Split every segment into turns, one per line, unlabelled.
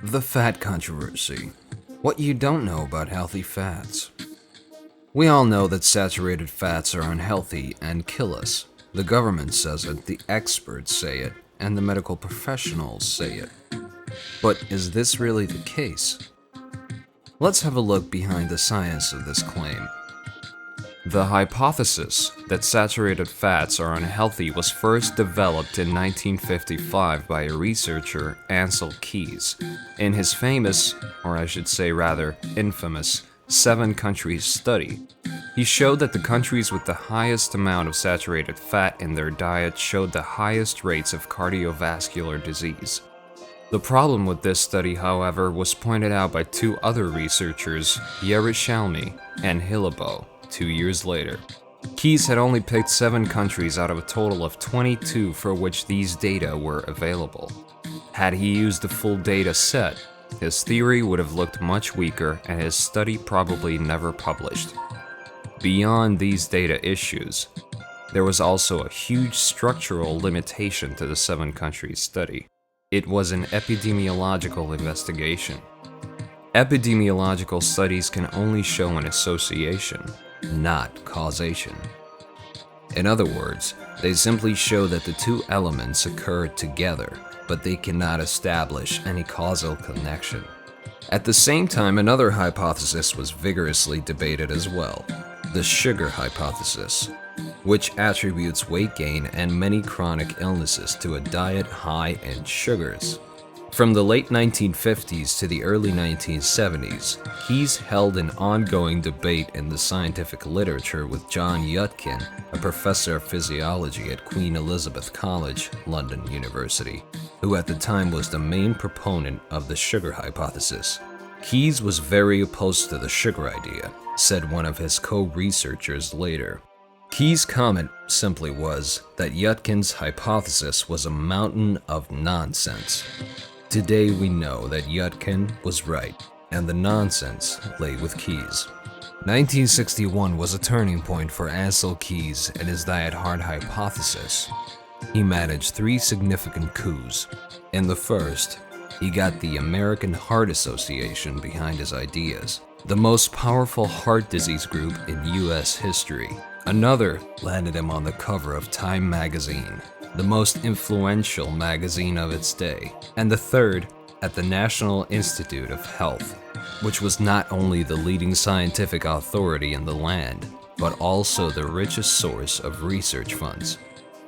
The fat controversy. What you don't know about healthy fats. We all know that saturated fats are unhealthy and kill us. The government says it, the experts say it, and the medical professionals say it. But is this really the case? Let's have a look behind the science of this claim. The hypothesis that saturated fats are unhealthy was first developed in 1955 by a researcher, Ancel Keys, in his famous, or I should say rather infamous, 7-countries study. He showed that the countries with the highest amount of saturated fat in their diet showed the highest rates of cardiovascular disease. The problem with this study, however, was pointed out by two other researchers, Yerushalmi and Hillebo, 2 years later. Keys had only picked 7 countries out of a total of 22 for which these data were available. Had he used the full data set, his theory would have looked much weaker and his study probably never published. Beyond these data issues, there was also a huge structural limitation to the 7-countries study. It was an epidemiological investigation. Epidemiological studies can only show an association, not causation. In other words, they simply show that the two elements occurred together, but they cannot establish any causal connection. At the same time, another hypothesis was vigorously debated as well, the sugar hypothesis, which attributes weight gain and many chronic illnesses to a diet high in sugars. From the late 1950s to the early 1970s, Keys held an ongoing debate in the scientific literature with John Yudkin, a professor of physiology at Queen Elizabeth College, London University, who at the time was the main proponent of the sugar hypothesis. Keys was very opposed to the sugar idea, said one of his co-researchers later. Keys' comment simply was that Yudkin's hypothesis was a mountain of nonsense. Today we know that Yudkin was right, and the nonsense lay with Keys. 1961 was a turning point for Ancel Keys and his diet hard hypothesis. He managed 3 significant coups. In the first, he got the American Heart Association behind his ideas, the most powerful heart disease group in US history. Another landed him on the cover of Time magazine, the most influential magazine of its day, and the third at the National Institute of Health, which was not only the leading scientific authority in the land, but also the richest source of research funds.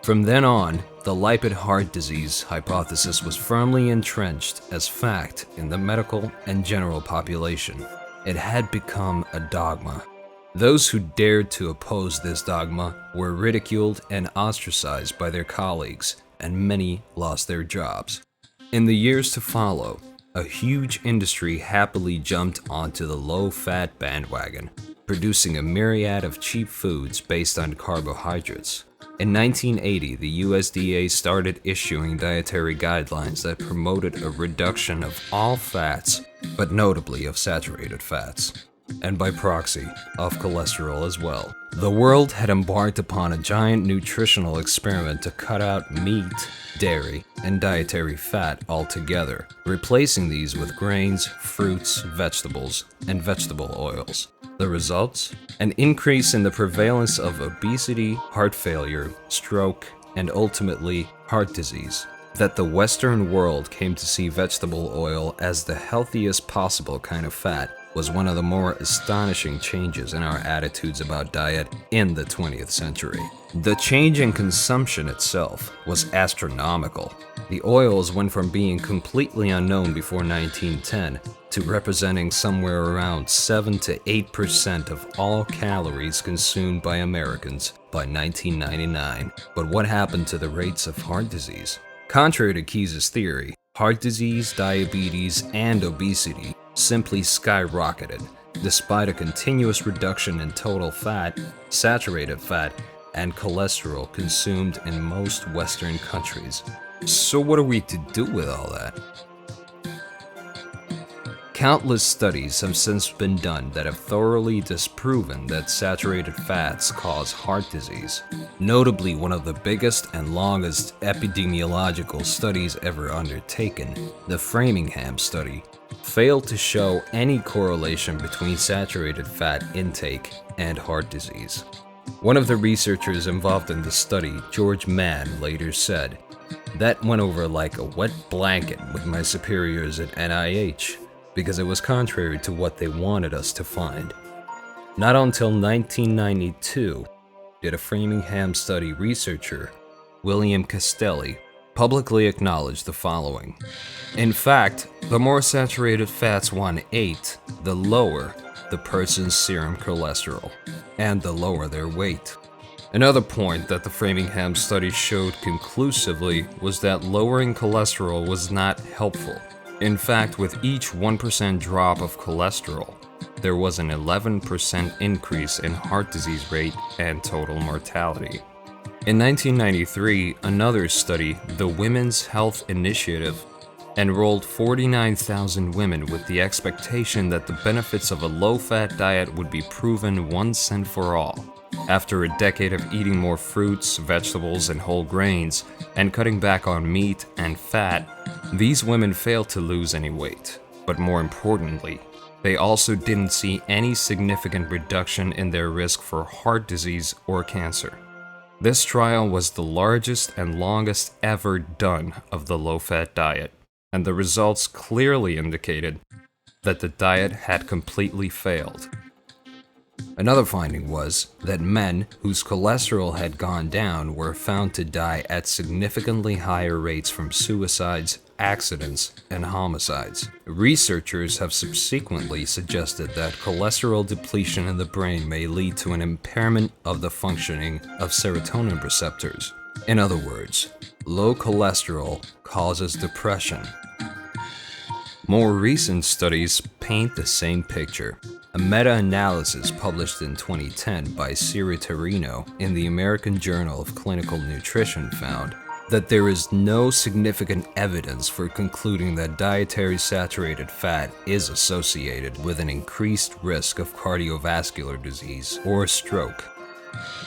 From then on, the lipid heart disease hypothesis was firmly entrenched as fact in the medical and general population. It had become a dogma. Those who dared to oppose this dogma were ridiculed and ostracized by their colleagues, and many lost their jobs. In the years to follow, a huge industry happily jumped onto the low-fat bandwagon, producing a myriad of cheap foods based on carbohydrates. In 1980, the USDA started issuing dietary guidelines that promoted a reduction of all fats, but notably of saturated fats, and by proxy, of cholesterol as well. The world had embarked upon a giant nutritional experiment to cut out meat, dairy, and dietary fat altogether, replacing these with grains, fruits, vegetables, and vegetable oils. The results? An increase in the prevalence of obesity, heart failure, stroke, and ultimately heart disease. That the Western world came to see vegetable oil as the healthiest possible kind of fat was one of the more astonishing changes in our attitudes about diet in the 20th century. The change in consumption itself was astronomical. The oils went from being completely unknown before 1910 to representing somewhere around 7 to 8% of all calories consumed by Americans by 1999. But what happened to the rates of heart disease? Contrary to Keys' theory, heart disease, diabetes, and obesity simply skyrocketed, despite a continuous reduction in total fat, saturated fat, and cholesterol consumed in most Western countries. So what are we to do with all that? Countless studies have since been done that have thoroughly disproven that saturated fats cause heart disease. Notably, one of the biggest and longest epidemiological studies ever undertaken, the Framingham study, failed to show any correlation between saturated fat intake and heart disease. One of the researchers involved in the study, George Mann, later said, "That went over like a wet blanket with my superiors at NIH, because it was contrary to what they wanted us to find." Not until 1992 did a Framingham study researcher, William Castelli, publicly acknowledge the following. In fact, the more saturated fats one ate, the lower the person's serum cholesterol, and the lower their weight. Another point that the Framingham study showed conclusively was that lowering cholesterol was not helpful. In fact, with each 1% drop of cholesterol, there was an 11% increase in heart disease rate and total mortality. In 1993, another study, the Women's Health Initiative, enrolled 49,000 women with the expectation that the benefits of a low-fat diet would be proven once and for all. After a decade of eating more fruits, vegetables, and whole grains, and cutting back on meat and fat, these women failed to lose any weight. But more importantly, they also didn't see any significant reduction in their risk for heart disease or cancer. This trial was the largest and longest ever done of the low-fat diet, and the results clearly indicated that the diet had completely failed. Another finding was that men whose cholesterol had gone down were found to die at significantly higher rates from suicides, accidents, and homicides. Researchers have subsequently suggested that cholesterol depletion in the brain may lead to an impairment of the functioning of serotonin receptors. In other words, low cholesterol causes depression. More recent studies paint the same picture. A meta-analysis published in 2010 by Ciritarino in the American Journal of Clinical Nutrition found that there is no significant evidence for concluding that dietary saturated fat is associated with an increased risk of cardiovascular disease or stroke.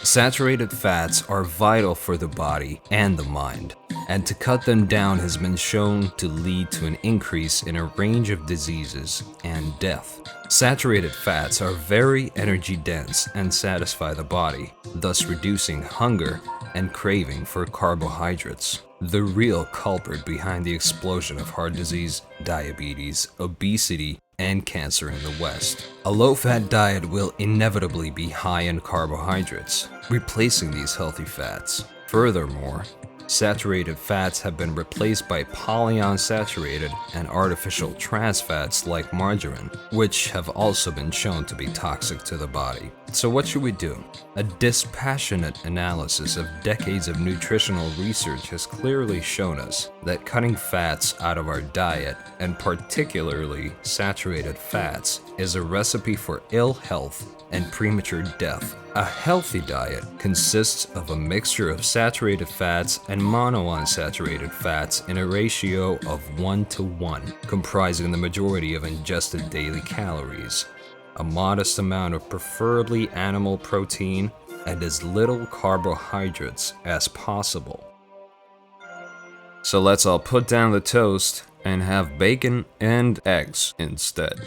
Saturated fats are vital for the body and the mind, and to cut them down has been shown to lead to an increase in a range of diseases and death. Saturated fats are very energy dense and satisfy the body, thus reducing hunger and craving for carbohydrates. The real culprit behind the explosion of heart disease, diabetes, obesity, and cancer in the West. A low-fat diet will inevitably be high in carbohydrates, replacing these healthy fats. Furthermore, saturated fats have been replaced by polyunsaturated and artificial trans fats like margarine, which have also been shown to be toxic to the body. So what should we do? A dispassionate analysis of decades of nutritional research has clearly shown us that cutting fats out of our diet, and particularly saturated fats, is a recipe for ill health and premature death. A healthy diet consists of a mixture of saturated fats and monounsaturated fats in a ratio of 1:1, comprising the majority of ingested daily calories, a modest amount of preferably animal protein, and as little carbohydrates as possible. So let's all put down the toast and have bacon and eggs instead.